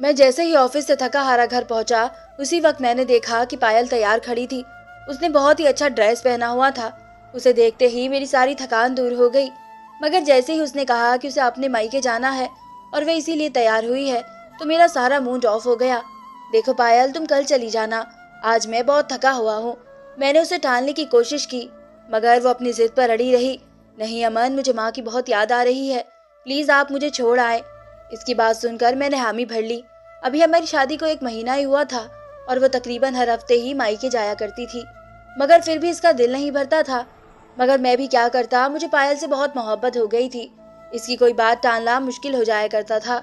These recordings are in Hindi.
मैं जैसे ही ऑफिस से थका हारा घर पहुंचा, उसी वक्त मैंने देखा कि पायल तैयार खड़ी थी। उसने बहुत ही अच्छा ड्रेस पहना हुआ था। उसे देखते ही मेरी सारी थकान दूर हो गई। मगर जैसे ही उसने कहा कि उसे अपने मायके जाना है और वह इसीलिए तैयार हुई है, तो मेरा सारा मूड ऑफ हो गया। देखो पायल, तुम कल चली जाना, आज मैं बहुत थका हुआ हूँ। मैंने उसे टालने की कोशिश की, मगर वो अपनी जिद पर अड़ी रही। नहीं अमन, मुझे माँ की बहुत याद आ रही है, प्लीज आप मुझे छोड़ आए। इसकी बात सुनकर मैंने हामी भर ली। अभी हमारी शादी को 1 महीना ही हुआ था और वो तकरीबन हर हफ्ते ही मायके जाया करती थी, मगर फिर भी इसका दिल नहीं भरता था। मगर मैं भी क्या करता, मुझे पायल से बहुत मोहब्बत हो गई थी। इसकी कोई बात टालना मुश्किल हो जाया करता था।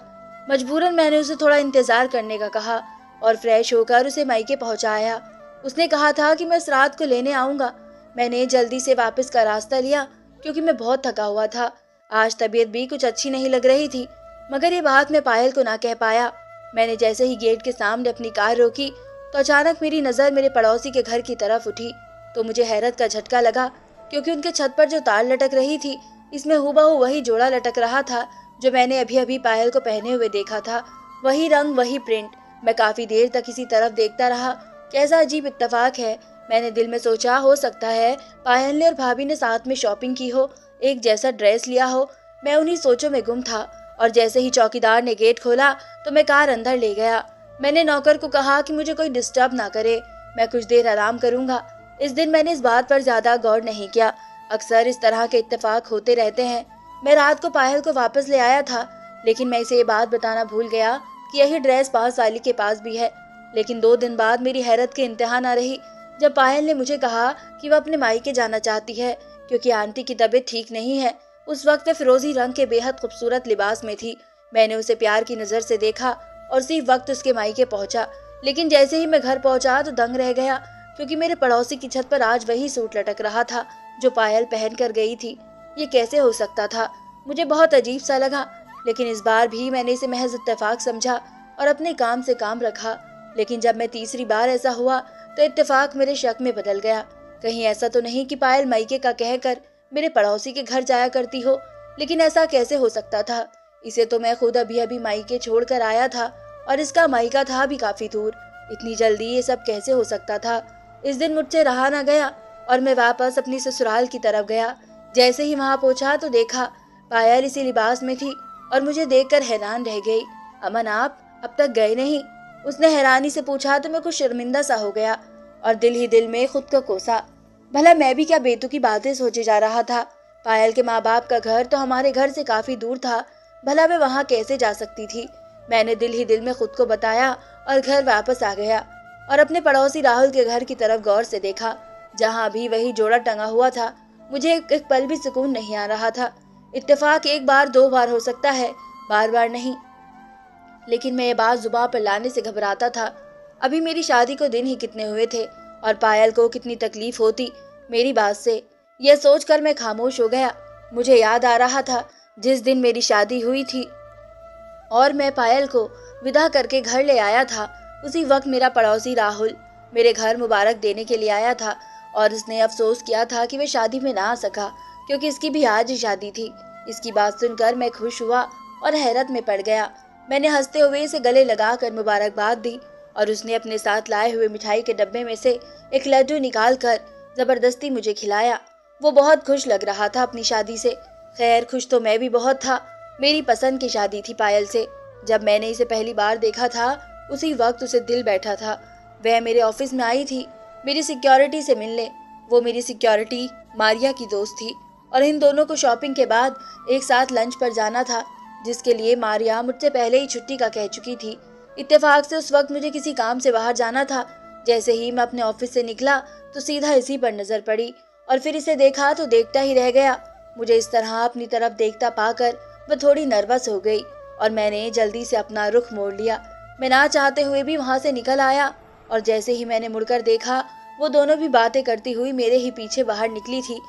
मजबूरन मैंने उसे थोड़ा इंतजार करने का कहा और फ्रेश होकर उसे मायके पहुंचाया। उसने कहा था कि मैं इस रात को लेने आऊंगा। मैंने जल्दी से वापस का रास्ता लिया क्योंकि मैं बहुत थका हुआ था। आज तबीयत भी कुछ अच्छी नहीं लग रही थी, मगर ये बात मैं पायल को ना कह पाया। मैंने जैसे ही गेट के सामने अपनी कार रोकी, तो अचानक मेरी नज़र मेरे पड़ोसी के घर की तरफ उठी। तो मुझे हैरत का झटका लगा, क्योंकि उनके छत पर जो तार लटक रही थी, इसमें हूबहू वही जोड़ा लटक रहा था जो मैंने अभी अभी पायल को पहने हुए देखा था। वही रंग, वही प्रिंट। मैं काफी देर तक इसी तरफ देखता रहा। कैसा अजीब इत्तेफाक है, मैंने दिल में सोचा, हो सकता है पायल ने और भाभी ने साथ में शॉपिंग की हो, एक जैसा ड्रेस लिया हो। मैं उन्हीं सोचों में गुम था और जैसे ही चौकीदार ने गेट खोला तो मैं कार अंदर ले गया। मैंने नौकर को कहा कि मुझे कोई डिस्टर्ब ना करे, मैं कुछ देर आराम करूंगा। इस दिन मैंने इस बात पर ज्यादा गौर नहीं किया। अक्सर इस तरह के इत्तेफाक होते रहते हैं। मैं रात को पायल को वापस ले आया था, लेकिन मैं इसे ये बात बताना भूल गया कि यही ड्रेस पास वाली के पास भी है। लेकिन 2 दिन बाद मेरी हैरत के इंतहा न रही जब पायल ने मुझे कहा कि वह अपने मायके जाना चाहती है क्योंकि आंटी की तबीयत ठीक नहीं है। उस वक्त वह फिरोजी रंग के बेहद खूबसूरत लिबास में थी। मैंने उसे प्यार की नजर से देखा और उसी वक्त उसके मायके पहुंचा। लेकिन जैसे ही मैं घर पहुंचा तो दंग रह गया, क्योंकि मेरे पड़ोसी की छत पर आज वही सूट लटक रहा था जो पायल पहन कर गई थी। ये कैसे हो सकता था? मुझे बहुत अजीब सा लगा, लेकिन इस बार भी मैंने इसे महज इत्तेफाक समझा और अपने काम से काम रखा। लेकिन जब मैं तीसरी बार ऐसा हुआ तो इत्तेफाक मेरे शक में बदल गया। कहीं ऐसा तो नहीं कि पायल मायके का कहकर मेरे पड़ोसी के घर जाया करती हो? लेकिन ऐसा कैसे हो सकता था? इसे तो मैं खुद अभी अभी मायके छोड़कर आया था और इसका मायका था भी काफी दूर। इतनी जल्दी ये सब कैसे हो सकता था? इस दिन मुझसे रहा ना गया और मैं वापस अपनी ससुराल की तरफ गया। जैसे ही वहां पहुंचा तो देखा पायल इसी लिबास में थी और मुझे देखकर हैरान रह गई। अमन, आप अब तक गए नहीं? उसने हैरानी से पूछा तो मैं कुछ शर्मिंदा सा हो गया और दिल ही दिल में खुद को कोसा। भला मैं भी क्या बेतुकी बातें सोचे जा रहा था? पायल के माँ बाप का घर तो हमारे घर से काफी दूर था, भला मैं वहां कैसे जा सकती थी? मैंने दिल ही दिल में खुद को बताया और घर वापस आ गया और अपने पड़ोसी राहुल के घर की तरफ गौर से देखा, जहां भी वही जोड़ा टंगा हुआ था। मुझे एक पल भी सुकून नहीं आ रहा था। इत्तेफाक 1 बार 2 बार हो सकता है, बार बार नहीं। लेकिन मैं ये बात जुबान पर लाने से घबराता था। अभी मेरी शादी को दिन ही कितने हुए थे और पायल को कितनी तकलीफ होती मेरी बात से। यह सोचकर मैं खामोश हो गया। मुझे याद आ रहा था जिस दिन मेरी शादी हुई थी और मैं पायल को विदा करके घर ले आया था, उसी वक्त मेरा पड़ोसी राहुल मेरे घर मुबारक देने के लिए आया था और उसने अफसोस किया था कि वह शादी में ना आ सका क्योंकि इसकी भी आज ही शादी थी। इसकी बात सुनकर मैं खुश हुआ और हैरत में पड़ गया। मैंने हंसते हुए इसे गले लगाकर मुबारकबाद दी और उसने अपने साथ लाए हुए मिठाई के डब्बे में से एक लड्डू निकाल कर जबरदस्ती मुझे खिलाया। वो बहुत खुश लग रहा था अपनी शादी से। खैर, खुश तो मैं भी बहुत था। मेरी पसंद की शादी थी पायल से। जब मैंने इसे पहली बार देखा था उसी वक्त उसे दिल बैठा था। वह मेरे ऑफिस में आई थी मेरी सिक्योरिटी से मिलने। वो मेरी सिक्योरिटी मारिया की दोस्त थी और इन दोनों को शॉपिंग के बाद एक साथ लंच पर जाना था, जिसके लिए मारिया मुझसे पहले ही छुट्टी का कह चुकी थी। इत्तेफाक से उस वक्त मुझे किसी काम से बाहर जाना था। जैसे ही मैं अपने ऑफिस से निकला तो सीधा इसी पर नजर पड़ी और फिर इसे देखा तो देखता ही रह गया। मुझे इस तरह अपनी तरफ देखता पाकर वह थोड़ी नर्वस हो गई और मैंने जल्दी से अपना रुख मोड़ लिया। मैं ना चाहते हुए भी वहां से निकल आया और जैसे ही मैंने मुड़कर देखा वो दोनों भी बातें करती हुई मेरे ही पीछे बाहर निकली थी।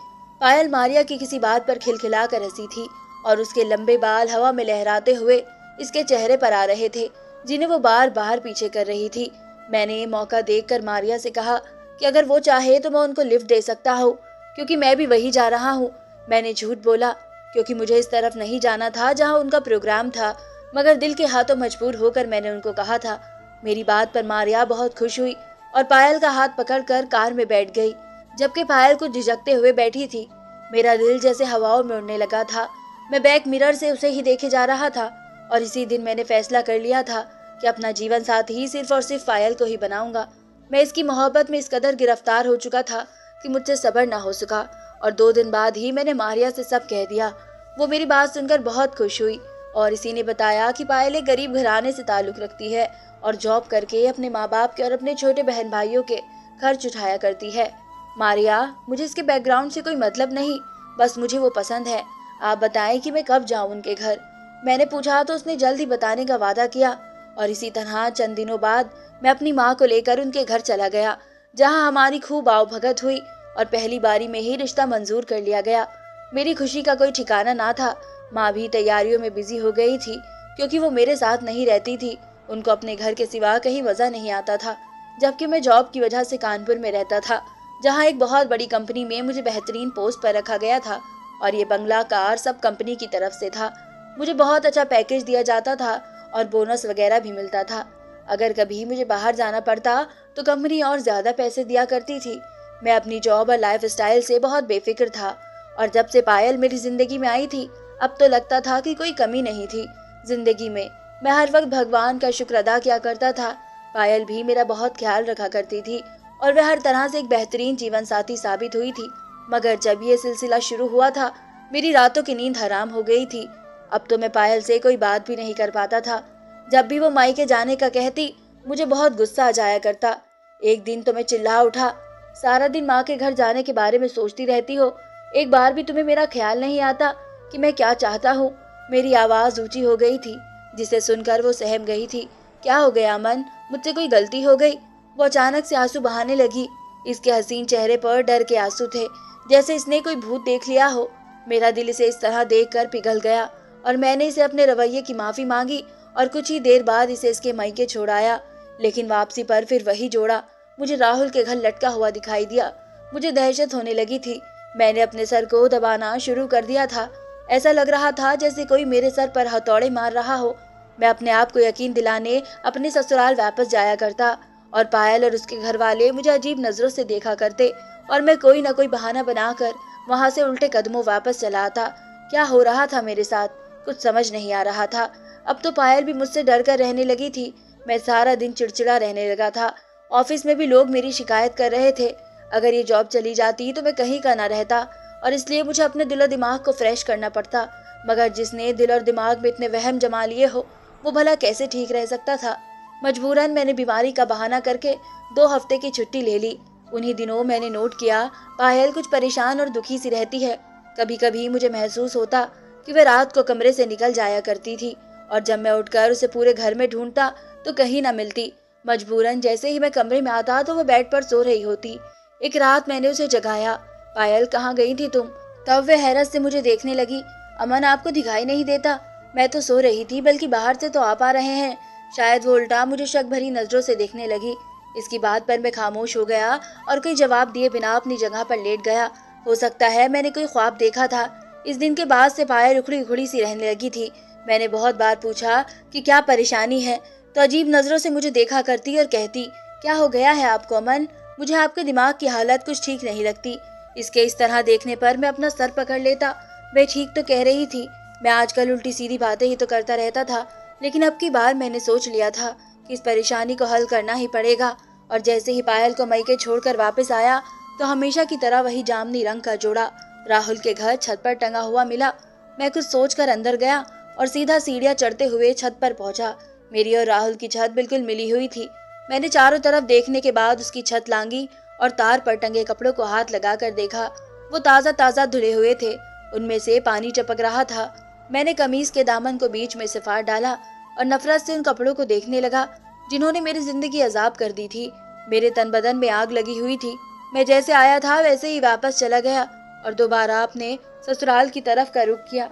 पायल मारिया की किसी बात पर खिलखिला कर हंसी थी और उसके लंबे बाल हवा में लहराते हुए इसके चेहरे पर आ रहे थे, जिन्हें वो बार बार पीछे कर रही थी। मैंने ये मौका देखकर मारिया से कहा कि अगर वो चाहे तो मैं उनको लिफ्ट दे सकता हूँ, क्योंकि मैं भी वही जा रहा हूँ। मैंने झूठ बोला क्योंकि मुझे इस तरफ नहीं जाना था जहाँ उनका प्रोग्राम था। मगर दिल के हाथों मजबूर होकर मैंने उनको कहा था। मेरी बात पर मारिया बहुत खुश हुई और पायल का हाथ पकड़कर कार में बैठ गई, जबकि पायल कुछ झिझकते हुए बैठी थी। मेरा दिल जैसे हवाओं में उड़ने लगा था। मैं बैक मिरर से उसे ही देखे जा रहा था और इसी दिन मैंने फैसला कर लिया था कि अपना जीवन साथी सिर्फ और सिर्फ पायल को ही बनाऊंगा। मैं इसकी मोहब्बत में इस कदर गिरफ्तार हो चुका था कि मुझसे सब्र न हो सका और 2 दिन बाद ही मैंने मारिया से सब कह दिया। वो मेरी बात सुनकर बहुत खुश हुई और इसी ने बताया कि पायल एक गरीब घराने से ताल्लुक रखती है और जॉब करके अपने माँ बाप के और अपने छोटे बहन भाइयों के खर्च उठाया करती है। मारिया, मुझे इसके बैकग्राउंड से कोई मतलब नहीं, बस मुझे वो पसंद है। आप बताएं कि मैं कब जाऊं उनके घर। मैंने पूछा तो उसने जल्द ही बताने का वादा किया और इसी तरह चंद दिनों बाद मैं अपनी माँ को लेकर उनके घर चला गया, जहाँ हमारी खूब आवभगत हुई और पहली बारी में ही रिश्ता मंजूर कर लिया गया। मेरी खुशी का कोई ठिकाना ना था। माँ भी तैयारियों में बिजी हो गई थी, क्योंकि वो मेरे साथ नहीं रहती थी। उनको अपने घर के सिवा कहीं मजा नहीं आता था, जबकि मैं जॉब की वजह से कानपुर में रहता था, जहाँ एक बहुत बड़ी कंपनी में मुझे बेहतरीन पोस्ट पर रखा गया था और ये बंगला कार सब कंपनी की तरफ से था। मुझे बहुत अच्छा पैकेज दिया जाता था और बोनस वगैरह भी मिलता था। अगर कभी मुझे बाहर जाना पड़ता तो कंपनी और ज्यादा पैसे दिया करती थी। मैं अपनी जॉब और लाइफ स्टाइल से बहुत बेफिक्र था और जब से पायल मेरी जिंदगी में आई थी, अब तो लगता था कि कोई कमी नहीं थी जिंदगी में। मैं हर वक्त भगवान का शुक्र अदा किया करता था। पायल भी मेरा बहुत ख्याल रखा करती थी और वह हर तरह से एक बेहतरीन जीवन साथी साबित हुई थी। मगर जब ये सिलसिला शुरू हुआ था, मेरी रातों की नींद हराम हो गई थी। अब तो मैं पायल से कोई बात भी नहीं कर पाता था। जब भी वो मायके जाने का कहती, मुझे बहुत गुस्सा आ जाया करता। एक दिन तो मैं चिल्ला उठा, सारा दिन माँ के घर जाने के बारे में सोचती रहती हो, एक बार भी तुम्हें मेरा ख्याल नहीं आता कि मैं क्या चाहता हूँ। मेरी आवाज ऊंची हो गई थी, जिसे सुनकर वो सहम गई थी। क्या हो गया अमन, मुझसे कोई गलती हो गई? वो अचानक से आंसू बहाने लगी। इसके हसीन चेहरे पर डर के आंसू थे, जैसे इसने कोई भूत देख लिया हो। मेरा दिल इसे इस तरह देखकर पिघल गया और मैंने इसे अपने रवैये की माफी मांगी और कुछ ही देर बाद इसे इसके मायके छोड़ाया। लेकिन वापसी पर फिर वही जोड़ा मुझे राहुल के घर लटका हुआ दिखाई दिया। मुझे दहशत होने लगी थी। मैंने अपने सर को दबाना शुरू कर दिया था। ऐसा लग रहा था जैसे कोई मेरे सर पर हथौड़े मार रहा हो। मैं अपने आप को यकीन दिलाने अपने ससुराल वापस जाया करता और पायल और उसके घर वाले मुझे अजीब नजरों से देखा करते और मैं कोई न कोई बहाना बनाकर वहां से उल्टे कदमों वापस चला आता। क्या हो रहा था मेरे साथ, कुछ समझ नहीं आ रहा था। अब तो पायल भी मुझसे डर कर रहने लगी थी। मैं सारा दिन चिड़चिड़ा रहने लगा था। ऑफिस में भी लोग मेरी शिकायत कर रहे थे। अगर ये जॉब चली जाती तो मैं कहीं का ना रहता और इसलिए मुझे अपने दिल और दिमाग को फ्रेश करना पड़ता। मगर जिसने दिल और दिमाग में इतने वहम जमा लिए हो, वो भला कैसे ठीक रह सकता था। मजबूरन मैंने बीमारी का बहाना करके 2 हफ्ते की छुट्टी ले ली। उन्हीं दिनों मैंने नोट किया, पायल कुछ परेशान और दुखी सी रहती है। कभी कभी मुझे महसूस होता कि वह रात को कमरे से निकल जाया करती थी और जब मैं उठकर उसे पूरे घर में ढूंढता तो कहीं ना मिलती। मजबूरन जैसे ही मैं कमरे में आता तो वह बेड पर सो रही होती। एक रात मैंने उसे जगाया, पायल कहाँ गई थी तुम? तब वह हैरत से मुझे देखने लगी। अमन, आपको दिखाई नहीं देता? मैं तो सो रही थी, बल्कि बाहर से तो आप आ रहे हैं। शायद वो उल्टा मुझे शक भरी नजरों से देखने लगी। इसकी बात पर मैं खामोश हो गया और कोई जवाब दिए बिना अपनी जगह पर लेट गया। हो सकता है मैंने कोई ख्वाब देखा था। इस दिन के बाद से पायल उखड़ी उखड़ी सी रहने लगी थी। मैंने बहुत बार पूछा कि क्या परेशानी है, तो अजीब नजरों से मुझे देखा करती और कहती, क्या हो गया है आपको अमन? मुझे आपके दिमाग की हालत कुछ ठीक नहीं लगती। इसके इस तरह देखने पर मैं अपना सर पकड़ लेता। वह ठीक तो कह रही थी। मैं आजकल उल्टी सीधी बातें ही तो करता रहता था, लेकिन अब की बार मैंने सोच लिया था कि इस परेशानी को हल करना ही पड़ेगा। और जैसे ही पायल को मायके छोड़कर वापस आया तो हमेशा की तरह वही जामनी रंग का जोड़ा राहुल के घर छत पर टंगा हुआ मिला। मैं कुछ सोचकर अंदर गया और सीधा सीढ़ियां चढ़ते हुए छत पर पहुंचा। मेरी और राहुल की छत बिल्कुल मिली हुई थी। मैंने चारों तरफ देखने के बाद उसकी छत लांगी और तार पर टंगे कपड़ों को हाथ लगाकर देखा। वो ताज़ा ताज़ा धुले हुए थे, उनमें से पानी टपक रहा था। मैंने कमीज के दामन को बीच में से फाड़ डाला और नफरत से उन कपड़ों को देखने लगा जिन्होंने मेरी जिंदगी अजाब कर दी थी। मेरे तन बदन में आग लगी हुई थी। मैं जैसे आया था वैसे ही वापस चला गया और दोबारा अपने ससुराल की तरफ का रुख किया।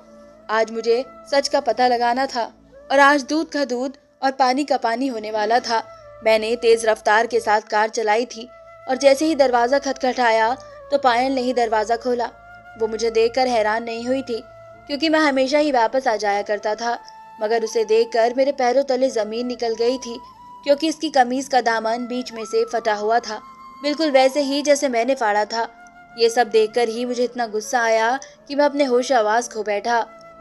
आज मुझे सच का पता लगाना था और आज दूध का दूध और पानी का पानी होने वाला था। मैंने तेज रफ्तार के साथ कार चलाई थी और जैसे ही दरवाजा खटखटाया तो पायल ने ही दरवाजा खोला। वो मुझे देखकर हैरान नहीं हुई थी, क्योंकि मैं हमेशा ही वापस आ जाया करता था। मगर उसे देखकर मेरे पैरों तले जमीन निकल गई थी, क्योंकि इसकी कमीज का दामन बीच में से फटा हुआ था, बिल्कुल वैसे ही जैसे मैंने फाड़ा था। ये सब देखकर ही मुझे इतना गुस्सा आया कि मैं अपने होश आवाज खो बैठा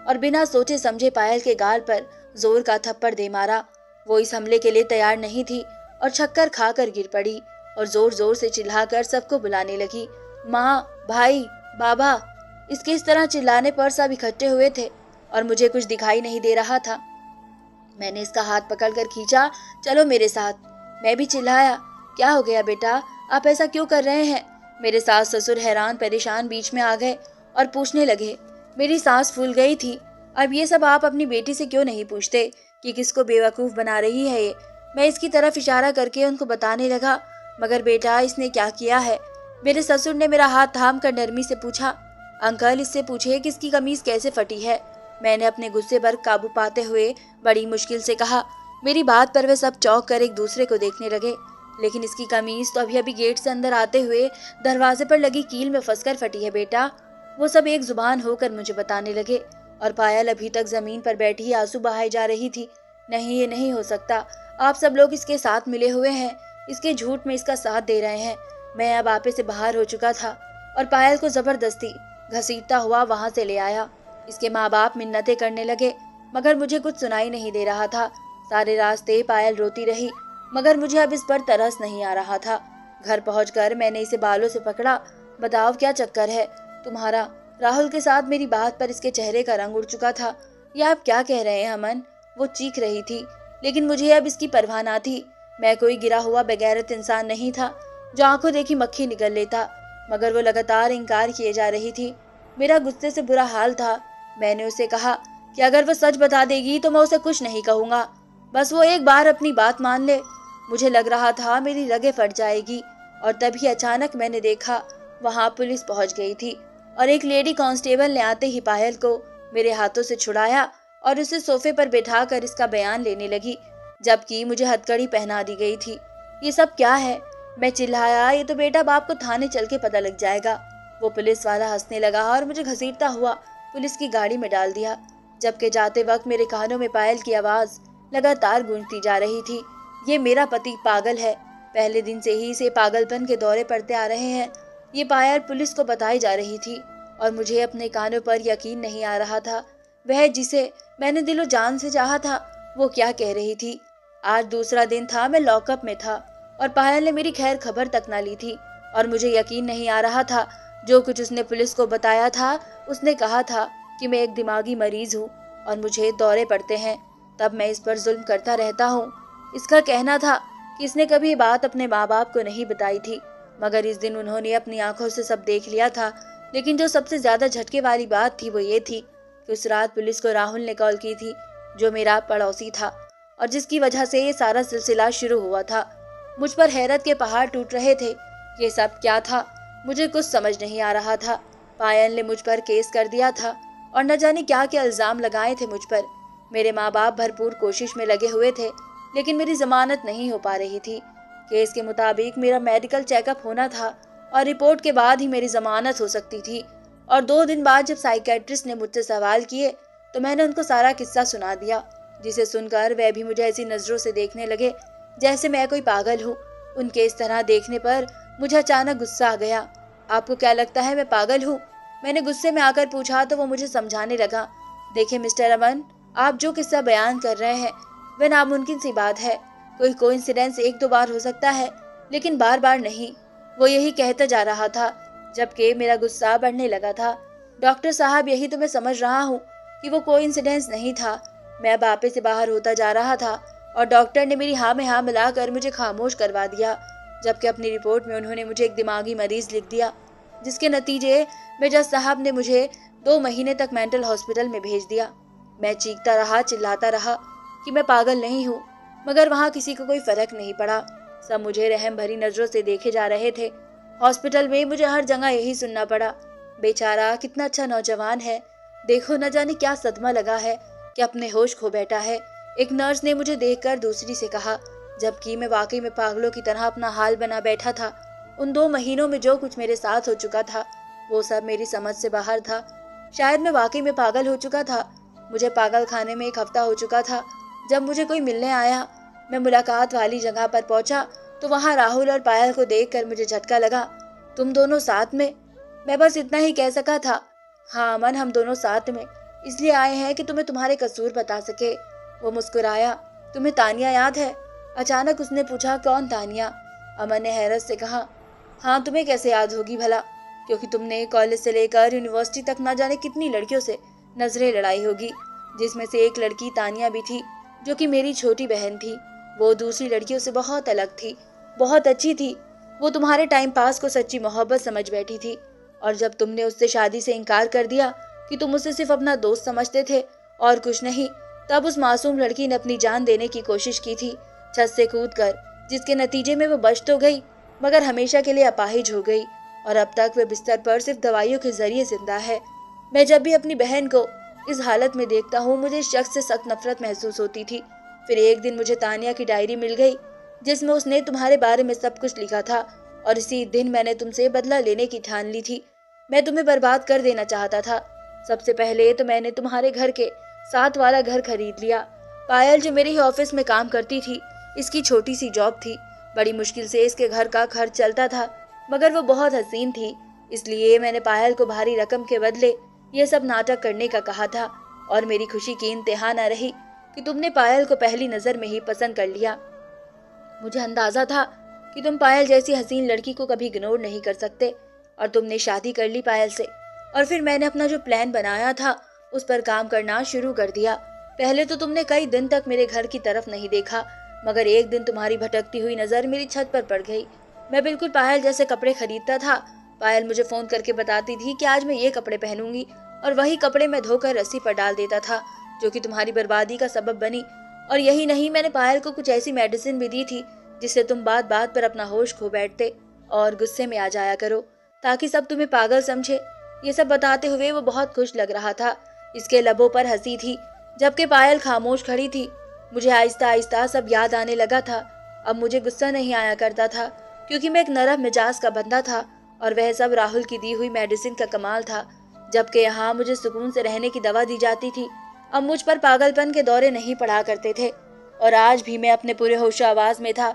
और बिना सोचे समझे पायल के गाल पर जोर का थप्पड़ दे मारा। वो इस हमले के लिए तैयार नहीं थी और छक्कर खाकर गिर पड़ी और जोर जोर से चिल्लाकर सबको बुलाने लगी। माँ, भाई, बाबा। इसके इस तरह चिल्लाने पर सब इकट्ठे हुए थे और मुझे कुछ दिखाई नहीं दे रहा था। मैंने इसका हाथ पकड़कर खींचा, चलो मेरे साथ। मैं भी चिल्लाया, क्या हो गया बेटा, आप ऐसा क्यों कर रहे हैं? मेरे सास ससुर हैरान परेशान बीच में आ गए और पूछने लगे। मेरी सांस फूल गई थी। अब ये सब आप अपनी बेटी से क्यों नहीं पूछते कि किसको बेवकूफ बना रही है ये? मैं इसकी तरफ इशारा करके उनको बताने लगा, मगर बेटा इसने क्या किया है? मेरे ससुर ने मेरा हाथ थाम कर नरमी से पूछा, अंकल इससे पूछे कि इसकी कमीज कैसे फटी है। मैंने अपने गुस्से पर काबू पाते हुए बड़ी मुश्किल से कहा। मेरी बात पर वे सब चौंक कर एक दूसरे को देखने लगे, लेकिन इसकी कमीज तो अभी अभी गेट से अंदर आते हुए दरवाजे पर लगी कील में फंसकर फटी है बेटा। वो सब एक जुबान होकर मुझे बताने लगे और पायल अभी तक जमीन पर बैठी आंसू बहाई जा रही थी। नहीं, ये नहीं हो सकता, आप सब लोग इसके साथ मिले हुए हैं, इसके झूठ में इसका साथ दे रहे हैं। मैं अब आपे से बाहर हो चुका था और पायल को जबरदस्ती घसीटता हुआ वहां से ले आया। इसके माँ बाप मिन्नतें करने लगे, मगर मुझे कुछ सुनाई नहीं दे रहा था। सारे रास्ते पायल रोती रही, मगर मुझे अब इस पर तरस नहीं आ रहा था। घर पहुंचकर मैंने इसे बालों से पकड़ा। बताओ क्या चक्कर है तुम्हारा? राहुल के साथ मेरी बात पर इसके चेहरे का रंग उड़ चुका था। या आप क्या कह रहे हैं अमन? वो चीख रही थी, लेकिन मुझे अब इसकी परवाह ना थी। मैं कोई गिरा हुआ बेगैरत इंसान नहीं था जो आंखों देखी मक्खी निकल लेता, मगर वो लगातार इनकार किए जा रही थी। मेरा गुस्से से बुरा हाल था। मैंने उसे कहा कि अगर वो सच बता देगी तो मैं उसे कुछ नहीं कहूँगा, बस वो एक बार अपनी बात मान ले। मुझे लग रहा था मेरी रगें फट जाएगी और तभी अचानक मैंने देखा वहां पुलिस पहुंच गई थी और एक लेडी कांस्टेबल ने आते ही पायल को मेरे हाथों से छुड़ाया और उसे सोफे पर बैठाकर इसका बयान लेने लगी, जबकि मुझे हथकड़ी पहना दी गई थी। ये सब क्या है? मैं चिल्लाया, ये तो बेटा बाप को थाने चल के पता लग जाएगा। वो पुलिस वाला हंसने लगा और मुझे घसीटता हुआ पुलिस की गाड़ी में डाल दिया, जबकि जाते वक्त मेरे कानों में पायल की आवाज लगातार गूंजती जा रही थी, ये मेरा पति पागल है, पहले दिन से ही इसे पागलपन के दौरे पड़ते आ रहे हैं। ये पायल पुलिस को बताई जा रही थी और मुझे अपने कानों पर यकीन नहीं आ रहा था। वह जिसे मैंने दिलो जान से चाहा था, वो क्या कह रही थी? आज दूसरा दिन था, मैं लॉकअप में था और पायल ने मेरी खैर खबर तक ना ली थी और मुझे यकीन नहीं आ रहा था। जो कुछ उसने पुलिस को बताया था, उसने कहा था कि मैं एक दिमागी मरीज हूँ और मुझे दौरे पड़ते हैं, तब मैं इस पर जुल्म करता रहता हूँ। इसका कहना था कि इसने कभी ये बात अपने माँ बाप को नहीं बताई थी, मगर इस दिन उन्होंने अपनी आंखों से सब देख लिया था। लेकिन जो सबसे ज्यादा झटके वाली बात थी वो ये थी कि उस रात पुलिस को राहुल ने कॉल की थी, जो मेरा पड़ोसी था और जिसकी वजह से ये सारा सिलसिला शुरू हुआ था। मुझ पर हैरत के पहाड़ टूट रहे थे। ये सब क्या था? मुझे कुछ समझ नहीं आ रहा था। पायल ने मुझ पर केस कर दिया था और न जाने क्या क्या इल्जाम लगाए थे मुझ पर। मेरे माँ बाप भरपूर कोशिश में लगे हुए थे, लेकिन मेरी जमानत नहीं हो पा रही थी। केस के मुताबिक मेरा मेडिकल चेकअप होना था और रिपोर्ट के बाद ही मेरी जमानत हो सकती थी। और 2 दिन बाद जब साइकेट्रिस्ट ने मुझसे सवाल किए तो मैंने उनको सारा किस्सा सुना दिया, जिसे सुनकर वह भी मुझे ऐसी नजरों से देखने लगे जैसे मैं कोई पागल हूँ। उनके इस तरह देखने पर मुझे अचानक गुस्सा आ गया। आपको क्या लगता है मैं पागल हूँ? मैंने गुस्से में आकर पूछा तो वो मुझे समझाने लगा। देखिए मिस्टर अमन, आप जो किस्सा बयान कर रहे हैं वह नामुमकिन सी बात है। कोई कोइंसिडेंस 1-2 बार हो सकता है, लेकिन बार बार नहीं। वो यही कहता जा रहा था, जबकि मेरा गुस्सा बढ़ने लगा था। डॉक्टर साहब, यही तो मैं समझ रहा हूँ कि वो कोइंसिडेंस नहीं था। मैं अब आपे से बाहर होता जा रहा था और डॉक्टर ने मेरी हाँ में हाँ मिलाकर मुझे खामोश करवा दिया, जबकि अपनी रिपोर्ट में उन्होंने मुझे एक दिमागी मरीज लिख दिया, जिसके नतीजे में जज साहब ने मुझे 2 महीने तक मेंटल हॉस्पिटल में भेज दिया। मैं चीखता रहा, चिल्लाता रहा कि मैं पागल नहीं हूँ, मगर वहाँ किसी को कोई फर्क नहीं पड़ा। सब मुझे रहम भरी नजरों से देखे जा रहे थे। हॉस्पिटल में मुझे हर जगह यही सुनना पड़ा, बेचारा कितना अच्छा नौजवान है, देखो न जाने क्या सदमा लगा है कि अपने होश खो बैठा है। एक नर्स ने मुझे देखकर दूसरी से कहा, जबकि मैं वाकई में पागलों की तरह अपना हाल बना बैठा था। उन 2 महीनों में जो कुछ मेरे साथ हो चुका था वो सब मेरी समझ से बाहर था। शायद मैं वाकई में पागल हो चुका था, मुझे पागल खाने में 1 हफ्ता हो चुका था। जब मुझे कोई मिलने आया, मैं मुलाकात वाली जगह पर पहुंचा तो वहां राहुल और पायल को देखकर मुझे झटका लगा। तुम दोनों साथ में? मैं बस इतना ही कह सका था। हाँ अमन, हम दोनों साथ में इसलिए आए हैं कि तुम्हें तुम्हारे कसूर बता सके। वो मुस्कुराया। तुम्हें तानिया याद है? अचानक उसने पूछा। कौन तानिया? अमन ने हैरत से कहा। हाँ, तुम्हें कैसे याद होगी भला, क्योंकि तुमने कॉलेज से लेकर यूनिवर्सिटी तक ना जाने कितनी लड़कियों से नजरें लड़ाई होगी, जिसमें से एक लड़की तानिया भी थी, जो कि मेरी छोटी बहन थी। वो दूसरी लड़कियों से बहुत अलग थी, बहुत अच्छी थी। वो तुम्हारे टाइम पास को सच्ची मोहब्बत समझ बैठी थी, और जब तुमने उससे शादी से इनकार कर दिया कि तुम उसे सिर्फ अपना दोस्त समझते थे और कुछ नहीं, तब उस मासूम लड़की ने अपनी जान देने की कोशिश की थी, छत से कूदकर, जिसके नतीजे में वो बच तो गई मगर हमेशा के लिए अपाहिज हो गई, और अब तक वे बिस्तर पर सिर्फ दवाइयों के जरिए जिंदा है। मैं जब भी अपनी बहन को इस हालत में देखता हूँ, मुझे इस शख्स से सख्त नफरत महसूस होती थी। फिर एक दिन मुझे तानिया की डायरी मिल गई, जिसमें उसने तुम्हारे बारे में सब कुछ लिखा था, और इसी दिन मैंने तुमसे बदला लेने की ठान ली थी। मैं तुम्हें बर्बाद कर देना चाहता था। सबसे पहले तो मैंने तुम्हारे घर के साथ वाला घर खरीद लिया। पायल, जो मेरे ही ऑफिस में काम करती थी, इसकी छोटी सी जॉब थी। बड़ी मुश्किल से इसके घर का खर्च चलता था, मगर वो बहुत हसीन थी, इसलिए मैंने पायल को भारी रकम के बदले ये सब नाटक करने का कहा था। और मेरी खुशी की इंतहा न रही कि तुमने पायल को पहली नजर में ही पसंद कर लिया। मुझे अंदाजा था कि तुम पायल जैसी हसीन लड़की को कभी इग्नोर नहीं कर सकते, और तुमने शादी कर ली पायल से। और फिर मैंने अपना जो प्लान बनाया था उस पर काम करना शुरू कर दिया। पहले तो तुमने कई दिन तक मेरे घर की तरफ नहीं देखा, मगर एक दिन तुम्हारी भटकती हुई नजर मेरी छत पर पड़ गई। मैं बिल्कुल पायल जैसे कपड़े खरीदता था। पायल मुझे फोन करके बताती थी कि आज मैं ये कपड़े पहनूंगी, और वही कपड़े मैं धोकर रस्सी पर डाल देता था, जो कि तुम्हारी बर्बादी का सबब बनी। और यही नहीं, मैंने पायल को कुछ ऐसी मेडिसिन भी दी थी जिससे तुम बात बात पर अपना होश खो बैठते और गुस्से में आ जाया करो, ताकि सब तुम्हें पागल समझे। ये सब बताते हुए वो बहुत खुश लग रहा था। इसके लबों पर हंसी थी, जबकि पायल खामोश खड़ी थी। मुझे आहिस्ता आहिस्ता सब याद आने लगा था। अब मुझे गुस्सा नहीं आया करता था, क्योंकि मैं एक नरम मिजाज का बंदा था, और वह सब राहुल की दी हुई मेडिसिन का कमाल था। जबकि यहाँ मुझे सुकून से रहने की दवा दी जाती थी, अब मुझ पर पागलपन के दौरे नहीं पड़ा करते थे। और आज भी मैं अपने पूरे होशो आवाज में था।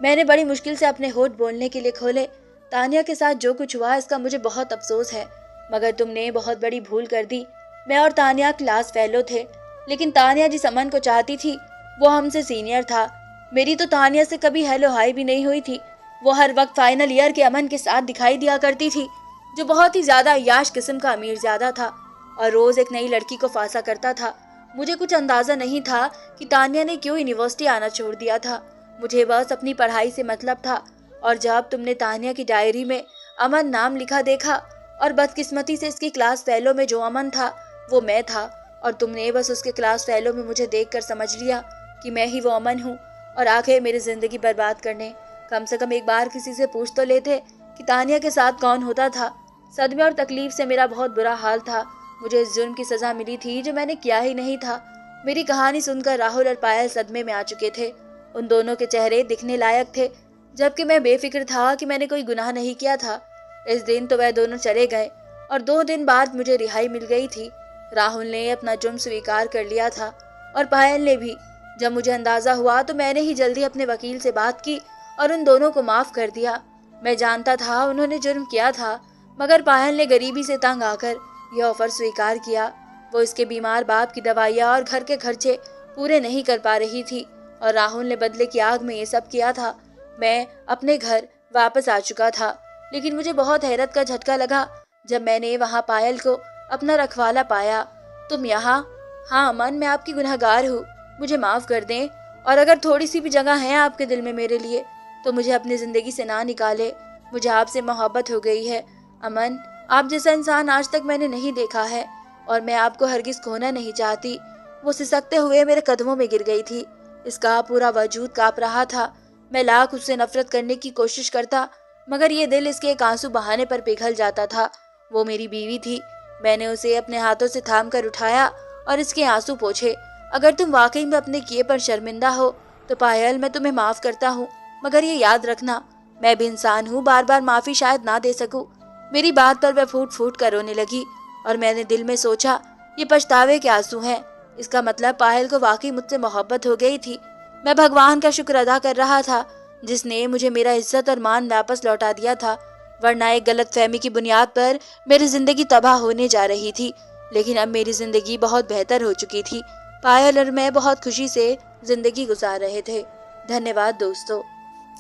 मैंने बड़ी मुश्किल से अपने होठ बोलने के लिए खोले। तानिया के साथ जो कुछ हुआ, इसका मुझे बहुत अफसोस है, मगर तुमने बहुत बड़ी भूल कर दी। मैं और तानिया क्लास फेलो थे, लेकिन तानिया जिस अमन को चाहती थी वो हमसे सीनियर था। मेरी तो तानिया से कभी हेलो हाय भी नहीं हुई थी। वो हर वक्त फाइनल ईयर के अमन के साथ दिखाई दिया करती थी, जो बहुत ही ज्यादा अय्याश किस्म का अमीर ज्यादा था, और रोज एक नई लड़की को फांसा करता था। मुझे कुछ अंदाजा नहीं था कि तानिया ने क्यों यूनिवर्सिटी आना छोड़ दिया था। मुझे बस अपनी पढ़ाई से मतलब था। और जब तुमने तानिया की डायरी में अमन नाम लिखा देखा, और बदकिस्मती से इसकी क्लास फेलो में जो अमन था वो मैं था, और तुमने बस उसके क्लास फेलो में मुझे देखकर समझ लिया कि मैं ही वो अमन हूँ, और आगे मेरी जिंदगी बर्बाद करने। कम से कम एक बार किसी से पूछ तो लेते कि तानिया के साथ कौन होता था। सदमे और तकलीफ से मेरा बहुत बुरा हाल था। मुझे इस जुर्म की सजा मिली थी जो मैंने किया ही नहीं था। मेरी कहानी सुनकर राहुल और पायल सदमे में आ चुके थे। उन दोनों के चेहरे दिखने लायक थे, जबकि मैं बेफिक्र था कि मैंने कोई गुनाह नहीं किया था। इस दिन तो वह दोनों चले गए, और 2 दिन बाद मुझे रिहाई मिल गई थी। राहुल ने अपना जुर्म स्वीकार कर लिया था, और पायल ने भी। जब मुझे अंदाजा हुआ तो मैंने ही जल्दी अपने वकील से बात की और उन दोनों को माफ कर दिया। मैं जानता था उन्होंने जुर्म किया था, मगर पायल ने गरीबी से तंग आकर यह ऑफर स्वीकार किया। वो इसके बीमार बाप की दवाइयाँ और घर के खर्चे पूरे नहीं कर पा रही थी, और राहुल ने बदले की आग में ये सब किया था। मैं अपने घर वापस आ चुका था, लेकिन मुझे बहुत हैरत का झटका लगा जब मैंने वहाँ पायल को अपना रखवाला पाया। तुम यहाँ? हाँ अमन, मैं आपकी गुनहगार हूँ, मुझे माफ कर दें, और अगर थोड़ी सी भी जगह है आपके दिल में मेरे लिए तो मुझे अपनी जिंदगी से ना निकाले। मुझे आपसे मोहब्बत हो गई है अमन। आप जैसा इंसान आज तक मैंने नहीं देखा है, और मैं आपको हरगिज खोना नहीं चाहती। वो सिसकते हुए मेरे कदमों में गिर गई थी। इसका पूरा वजूद कांप रहा था। मैं लाख उससे नफरत करने की कोशिश करता, मगर ये दिल इसके एक आंसू बहाने पर पिघल जाता था। वो मेरी बीवी थी। मैंने उसे अपने हाथों से थाम कर उठाया और इसके आंसू पोंछे। अगर तुम वाकई में अपने किए पर शर्मिंदा हो तो पायल, मैं तुम्हें माफ करता हूँ, मगर ये याद रखना, मैं भी इंसान हूँ, बार बार माफी शायद ना दे सकूं। मेरी बात पर वह फूट फूट कर रोने लगी, और मैंने दिल में सोचा, ये पछतावे के आंसू हैं। इसका मतलब पायल को वाकई मुझसे मोहब्बत हो गई थी। मैं भगवान का शुक्र अदा कर रहा था जिसने मुझे मेरा इज्जत और मान वापस लौटा दिया था, वरना एक गलतफहमी की बुनियाद पर मेरी जिंदगी तबाह होने जा रही थी। लेकिन अब मेरी जिंदगी बहुत बेहतर हो चुकी थी। पायल और मैं बहुत खुशी से जिंदगी गुजार रहे थे। धन्यवाद दोस्तों।